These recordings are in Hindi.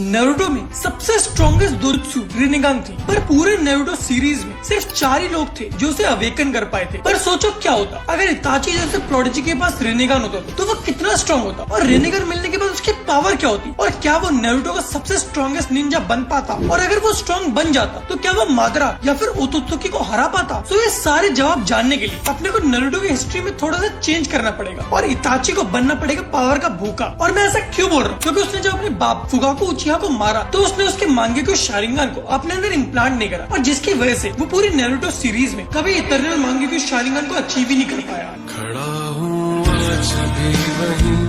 नारुतो में सबसे स्ट्रॉन्गेस्ट दोजुत्सु रिनेगान थी, पर पूरे नारुतो सीरीज में सिर्फ 4 ही लोग थे जो उसे अवेकन कर पाए थे। पर सोचो क्या होता अगर इताची जैसे प्रोडिजी के पास रिनेगान होता तो वो कितना स्ट्रॉन्ग होता, और रिनेगान मिलने के बाद उसकी पावर क्या होती, और क्या वो नारुतो का सबसे स्ट्रॉन्गेस्ट निंजा बन पाता, और अगर वो स्ट्रॉन्ग बन जाता तो क्या वो मादरा या फिर ओतोत्सुकी को हरा पाता। तो ये सारे जवाब जानने के लिए अपने को नारुतो की हिस्ट्री में थोड़ा सा चेंज करना पड़ेगा और इताची को बनना पड़ेगा पावर का भूखा। और मैं ऐसा क्यों बोल रहा हूँ, क्योंकि उसने जब अपने बाप फुगाको उचिहा को मारा तो उसने उसके मांगेक्यू शारिंगान को अपने अंदर इम्प्लांट नहीं करा, और जिसकी वजह से वो पूरी नारुतो सीरीज में कभी इटर्नल मांगेक्यू शारिंगान को अचीव ही नहीं कर पाया। खड़ा हूँ वही।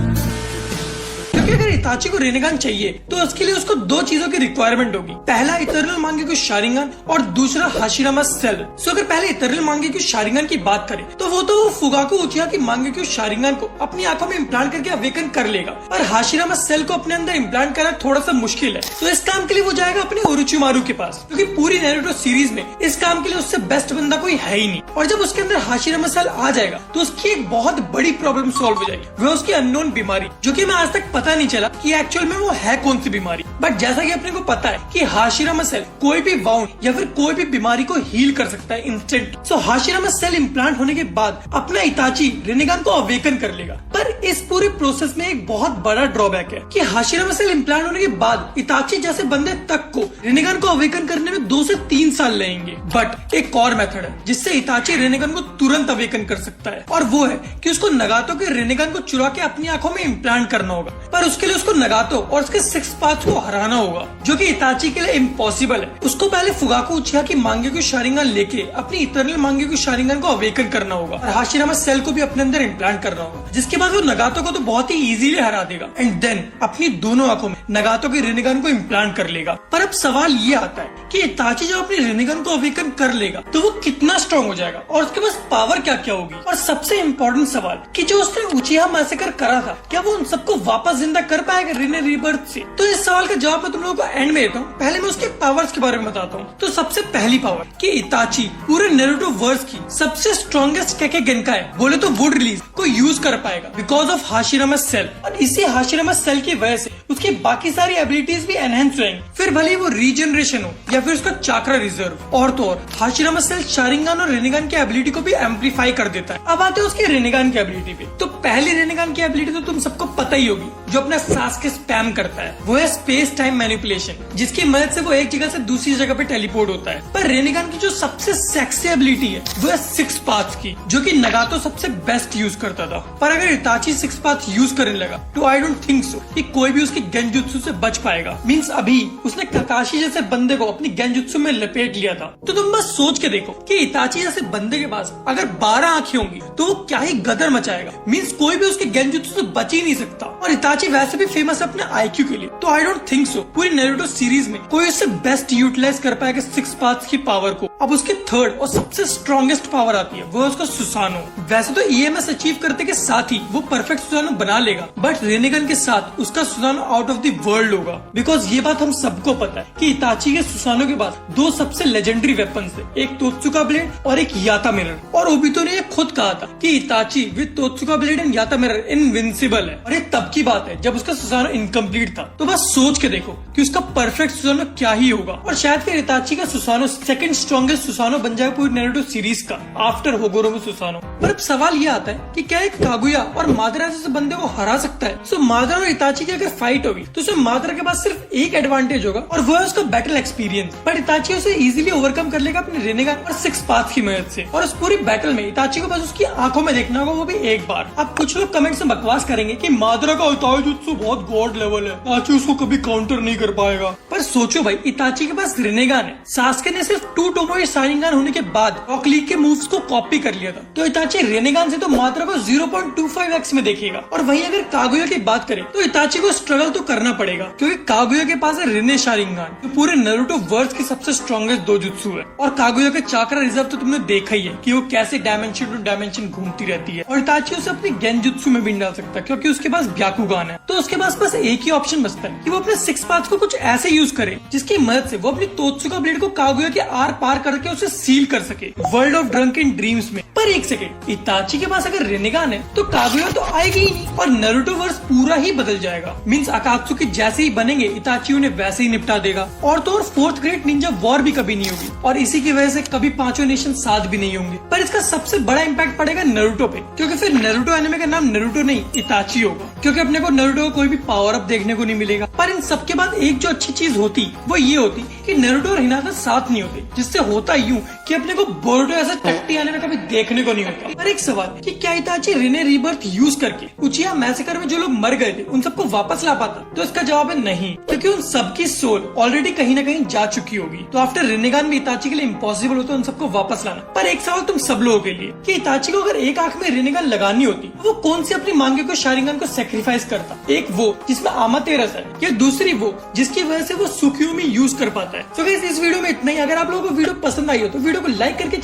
क्योंकि अगर इताची को रिनेगान चाहिए तो उसके लिए उसको 2 चीजों की रिक्वायरमेंट होगी, पहला इटर्नल मांगेक्यू शारिंगान और दूसरा हाशिरामा सेल। सो अगर पहले इटर्नल मांगेक्यू शारिंगान की बात करें तो वो फुगाको उचिहा की मांगेक्यू शारिंगान को अपनी आंखों में इम्प्लांट करके अवेकन कर लेगा, और हाशिरामा सेल को अपने अंदर इम्प्लांट करना थोड़ा सा मुश्किल है। तो इस काम के लिए वो जाएगा अपने ओरोचिमारू के पास, क्योंकि पूरी नारुतो सीरीज में इस काम के लिए उससे बेस्ट बंदा कोई है ही नहीं। और जब उसके अंदर हाशिरामा सेल आ जाएगा तो उसकी एक बहुत बड़ी प्रॉब्लम सॉल्व हो जाएगी, वो उसकी अननोन बीमारी, जो कि मैं आज तक पता नहीं चला कि एक्चुअल में वो है कौन सी बीमारी। बट जैसा कि अपने को पता है कि हाशिरामा सेल कोई भी वाउंड या फिर कोई भी बीमारी को हील कर सकता है इंस्टेंट। सो हाशिरामा सेल इम्प्लांट होने के बाद अपना इताची रिनेगान को अवेकन कर लेगा। पर इस पूरे प्रोसेस में एक बहुत बड़ा ड्रॉबैक है कि हाशिरामा सेल इम्प्लांट होने के बाद इताची जैसे बंदे तक को रिनेगान को अवेकन करने में 2 से 3 साल लगेंगे। बट एक और मेथड है जिससे इताची रिनेगान को तुरंत अवेकन कर सकता है, और वो है कि उसको नगातो के रिनेगान को चुरा के अपनी आंखों में इम्प्लांट करना होगा। पर उसके लिए उसको नगातो और उसके 6 पाथ को हराना होगा, जो कि इताची के लिए इम्पॉसिबल है। उसको पहले फुगाको उचिहा की मांगेक्यू शारिंगान लेके अपनी इटर्नल मांगेक्यू शारिंगान को अवेकन करना होगा, और हाशिरामा सेल को भी अपने अंदर इम्प्लांट करना होगा, जिसके बाद वो नगातो को तो बहुत ही इजीली हरा देगा, एंड देन अपनी दोनों आंखों में नगातो के रिनेगान को इम्प्लांट कर लेगा। पर अब सवाल ये आता है कि इताची जब अपनी रिनेगान को अवेकन कर लेगा तो वो कितना स्ट्रॉन्ग हो जाएगा, और उसके पास पावर क्या क्या होगी। और सबसे इम्पोर्टेंट सवाल कि जो उसने उचिहा मैसेकर करा था, क्या वो उन सबको वापस जिंदा कर पाएगा रिने रीबर्थ से। तो इस सवाल का जवाब मैं तुम लोगों को एंड में देता हूँ। पहले मैं उसके पावर्स के बारे में बताता हूँ। तो सबसे पहली पावर कि इताची पूरे नारुतो वर्स की सबसे स्ट्रॉन्गेस्ट केके गेनकाई बोले तो वुड रिलीज को यूज कर पाएगा बिकॉज ऑफ हाशिरामा सेल, और इसी हाशिरामा सेल की वजह से उसकी बाकी सारी एबिलिटीज भी एनहेंस होंगी, फिर भले वो रीजनरेशन हो या फिर उसका चाक्रा रिजर्व। और तो और हाशिरामा सेल शारिंगान और रिनेगान की एबिलिटी को भी एम्पलीफाई कर देता है। अब आते हैं उसके रिनेगान की एबिलिटी पे। तो पहली रिनेगान की एबिलिटी तो तुम सबको पता ही होगी, जो अपना सासके स्पैम करता है, वो है स्पेस टाइम मैनिपुलेशन, जिसकी मदद से वो एक जगह से दूसरी जगह पे टेलीपोर्ट होता है। पर रिनेगान की जो सबसे सेक्सी एबिलिटी है वो है 6 पाथ की, जो कि नगातो सबसे बेस्ट यूज करता था। पर अगर इताची 6 पाथ यूज करने लगा तो आई डोंट थिंक सो कि कोई भी उसकी गेंजुत्सु से बच पाएगा। मींस अभी उसने काकाशी जैसे बंदे को अपनी गेंजुत्सु में लपेट लिया था। तो तुम बस सोच के देखो कि इताची जैसे बंदे के पास अगर 12 आंखें होंगी तो वो क्या ही गदर मचाएगा। मींस कोई भी उसके गेंजुत्सु से बच ही नहीं सकता। और इताची वैसे भी फेमस है अपने आईक्यू के लिए, तो आई डोंट थिंक सो पूरी नारुतो सीरीज में कोई उससे बेस्ट यूटिलाइज कर पाएगा 6 पाथ्स की पावर को। अब उसके थर्ड और सबसे स्ट्रॉन्गेस्ट पावर आती है, वो है उसका सुसानो। वैसे तो ईएमएस अचीव करते के साथ ही वो परफेक्ट सुसानो बना लेगा, बट रिनेगान के साथ उसका सुसानो आउट ऑफ द वर्ल्ड होगा। बिकॉज ये बात हम सबको पता है कि इताची के सुसानो के पास 2 सबसे लेजेंडरी वेपन्स थे, एक तोत्सुका ब्लेड और एक याता मिरर। और ओबितो ने खुद कहा था कि इताची विद तोत्सुका ब्लेड एंड याता मिरर इनविंसिबल है, और ये तब की बात है जब उसका सुसानो इनकम्प्लीट था। तो बस सोच के देखो कि उसका परफेक्ट सुसानो क्या ही होगा। और शायद फिर इताची का सुसानो सेकंड स्ट्रॉन्गेस्ट सुसानो बन जाए पूरी नारुतो सीरीज का आफ्टर होगोरोमु सुसानो। पर अब सवाल ये आता है कि क्या एक कागुया और मादरा जैसे बंदे को हरा सकता है। सो मादरा और इताची की अगर फाइट होगी तो उसमें मादरा के पास सिर्फ एक एडवांटेज होगा, और वो है उसका बैटल एक्सपीरियंस। बट इताची उसे इजीली ओवरकम कर लेगा अपने रिनेगान और 6 पाथ की मदद से। और उस पूरी बैटल में इताची को बस उसकी आंखों में देखना होगा, वो भी एक बार। अब कुछ लोग कमेंट्स में बकवास करेंगे कि मादरा का ताइजुत्सु बहुत गॉड लेवल है, इताची उसको कभी काउंटर नहीं कर पाएगा। पर सोचो भाई, इताची के पास रिनेगान है, सास्के ने सिर्फ 2 टोमोई शारिंगान होने के बाद रॉक लीग के मूव्स को कॉपी कर लिया था। तो इताची रिनेगान से तो मादरा को 0.25x में देखेगा। और वहीं अगर कागुया की बात करें तो इताची को स्ट्रगल तो करना पड़ेगा, क्योंकि कागुया के पास है रिने शारिंगान, जो पूरे नारुतो वर्ल्ड की सबसे स्ट्रॉन्गेस्ट दोजुत्सु है। और कागुया का चाक्रा रिजर्व तो तुमने देखा ही है कि वो कैसे डायमेंशन टू डायमेंशन घूमती रहती है। और इताची उसे अपनी गेंजुत्सु में भी डाल सकता है, क्योंकि उसके पास ब्याकुगान है। तो उसके पास बस एक ही ऑप्शन बचता है कि वो अपने 6 पाथ्स को कुछ ऐसे यूज करे जिसकी मदद से वो अपनी तोत्सुका ब्लेड को कागुया के आर पार करके उसे सील कर सके वर्ल्ड ऑफ ड्रंकन ड्रीम्स में। पर एक सेकेंड, इताची के पास अगर रिनेगान है तो कागुया तो आएगी ही नहीं, और नारुतो वर्स पूरा ही बदल जाएगा। मींस अकात्सुकी जैसे ही बनेंगे इताची उन्हें वैसे ही निपटा देगा। और तो और फोर्थ ग्रेट निंजा वॉर भी कभी नहीं होगी और इसी की वजह से कभी पांचों नेशन साथ भी नहीं होंगे। पर इसका सबसे बड़ा इम्पैक्ट पड़ेगा नारुतो पे, क्योंकि फिर नारुतो एनिमे का नाम नारुतो नहीं इताची होगा, क्योंकि अपने को नारुतो का कोई भी पावर अप देखने को नहीं मिलेगा। पर इन सबके बाद एक जो अच्छी चीज होती वो ये होती कि नारुतो और हिनाता साथ नहीं होते, जिससे होता यूं कि अपने को बोरुतो ऐसा टट्टी आने में कभी देखने को नहीं होता। पर एक सवाल कि क्या इताची रिने रीबर्थ यूज करके उचिहा मैसेकर में जो लोग मर गए थे उन सबको वापस ला पाता? तो इसका जवाब है नहीं, क्योंकि उन सबकी सोल ऑलरेडी कहीं ना कहीं जा चुकी होगी। तो आफ्टर रिनेगान भी इताची के लिए इम्पॉसिबल होता है उन सबको वापस लाना। पर एक सवाल तुम सब लोगों के लिए कि इताची को अगर एक आंख में रिनेगान लगानी होती वो कौन सी अपनी मांगे को शारिंगन को सेक्रीफाइस करता? एक वो जिसमें आमातेरस है या दूसरी वो जिसकी वजह से वो सुक्यूमी यूज कर पाता है? तो गाइस इस वीडियो में इतना ही। अगर आप लोगों को वीडियो पसंद आई हो तो वीडियो को लाइक करके